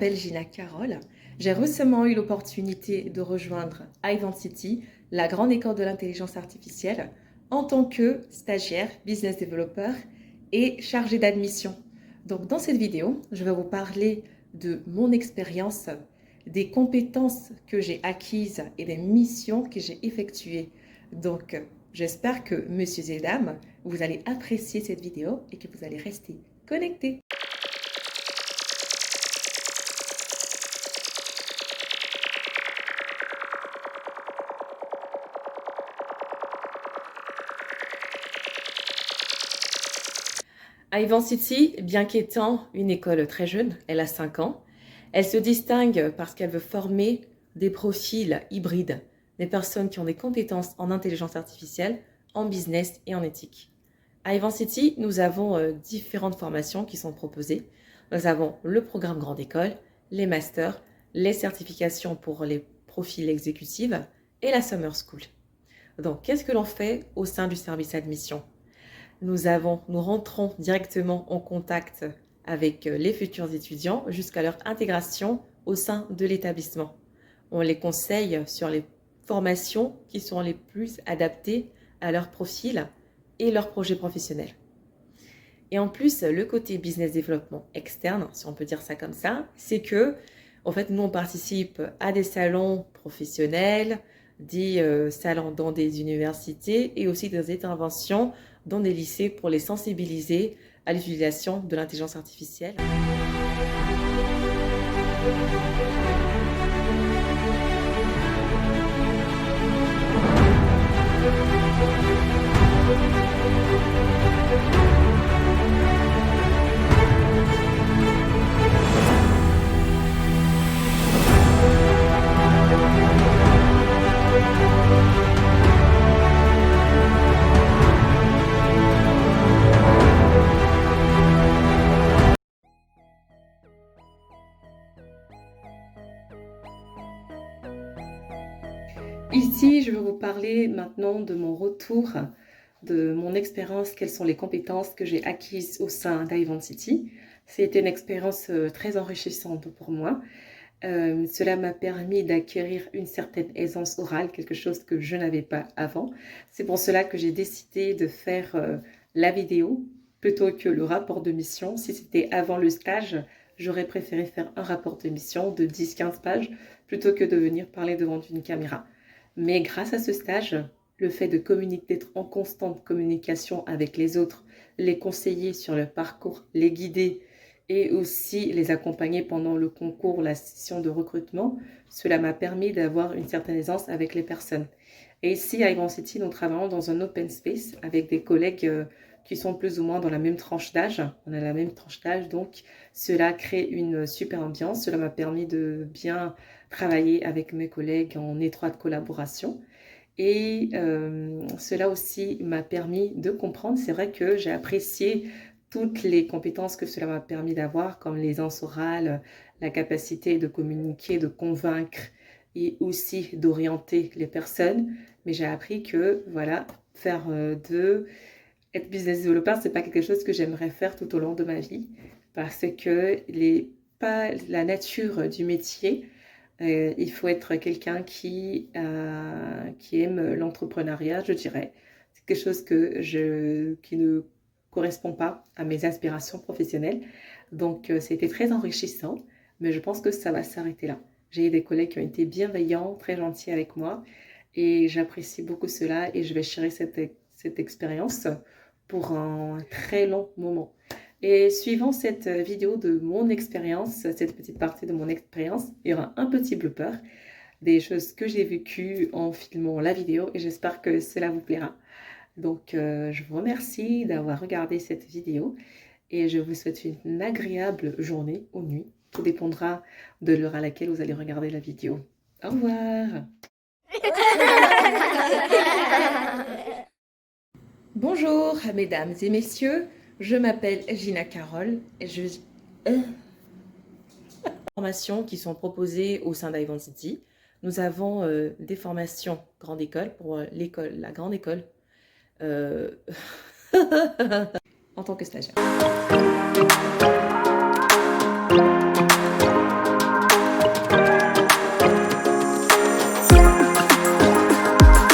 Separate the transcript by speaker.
Speaker 1: m'appelle Gina Carole. J'ai récemment eu l'opportunité de rejoindre Ivancity, la grande école de l'intelligence artificielle, en tant que stagiaire, business developer et chargée d'admission. Donc dans cette vidéo, je vais vous parler de mon expérience, des compétences que j'ai acquises et des missions que j'ai effectuées. Donc j'espère que, messieurs et dames, vous allez apprécier cette vidéo et que vous allez rester connectés. Ivancity, bien qu'étant une école très jeune, elle a 5 ans, elle se distingue parce qu'elle veut former des profils hybrides, des personnes qui ont des compétences en intelligence artificielle, en business et en éthique. À Ivancity, nous avons différentes formations qui sont proposées. Nous avons le programme Grande École, les masters, les certifications pour les profils exécutifs et la Summer School. Donc, qu'est-ce que l'on fait au sein du service admission ? Nous rentrons directement en contact avec les futurs étudiants jusqu'à leur intégration au sein de l'établissement. On les conseille sur les formations qui sont les plus adaptées à leur profil et leur projet professionnel. Et en plus, le côté business développement externe, si on peut dire ça comme ça, c'est que, en fait, nous, on participe à des salons professionnels, des salons dans des universités et aussi des interventions dans des lycées pour les sensibiliser à l'utilisation de l'intelligence artificielle. Ici, je vais vous parler maintenant de mon retour, de mon expérience, quelles sont les compétences que j'ai acquises au sein d'Ivancity. C'était une expérience très enrichissante pour moi. Cela m'a permis d'acquérir une certaine aisance orale, quelque chose que je n'avais pas avant. C'est pour cela que j'ai décidé de faire la vidéo plutôt que le rapport de mission. Si c'était avant le stage, j'aurais préféré faire un rapport de mission de 10-15 pages plutôt que de venir parler devant une caméra. Mais grâce à ce stage, le fait d'être en constante communication avec les autres, les conseiller sur leur parcours, les guider et aussi les accompagner pendant le concours, la session de recrutement, cela m'a permis d'avoir une certaine aisance avec les personnes. Et ici, à Ivancity, nous travaillons dans un open space avec des collègues qui sont plus ou moins dans la même tranche d'âge. On a la même tranche d'âge, donc cela crée une super ambiance. Cela m'a permis de bien travailler avec mes collègues en étroite collaboration. Et cela aussi m'a permis de comprendre, c'est vrai que j'ai apprécié toutes les compétences que cela m'a permis d'avoir, comme l'aisance orale, la capacité de communiquer, de convaincre et aussi d'orienter les personnes. Mais j'ai appris que, voilà, être business developer, c'est pas quelque chose que j'aimerais faire tout au long de ma vie parce que la nature du métier, il faut être quelqu'un qui aime l'entrepreneuriat, je dirais. C'est quelque chose qui ne correspond pas à mes aspirations professionnelles. Donc, c'était très enrichissant, mais je pense que ça va s'arrêter là. J'ai eu des collègues qui ont été bienveillants, très gentils avec moi, et j'apprécie beaucoup cela et je vais chérir cette expérience pour un très long moment. Et suivant cette vidéo de mon expérience, cette petite partie de mon expérience, il y aura un petit blooper, des choses que j'ai vécues en filmant la vidéo et j'espère que cela vous plaira. Donc, je vous remercie d'avoir regardé cette vidéo et je vous souhaite une agréable journée ou nuit. Tout dépendra de l'heure à laquelle vous allez regarder la vidéo. Au revoir. Bonjour, mesdames et messieurs. Je m'appelle Gina Carole et formations qui sont proposées au sein d'Ivancity. Nous avons des formations grande école pour la grande école en tant que stagiaire.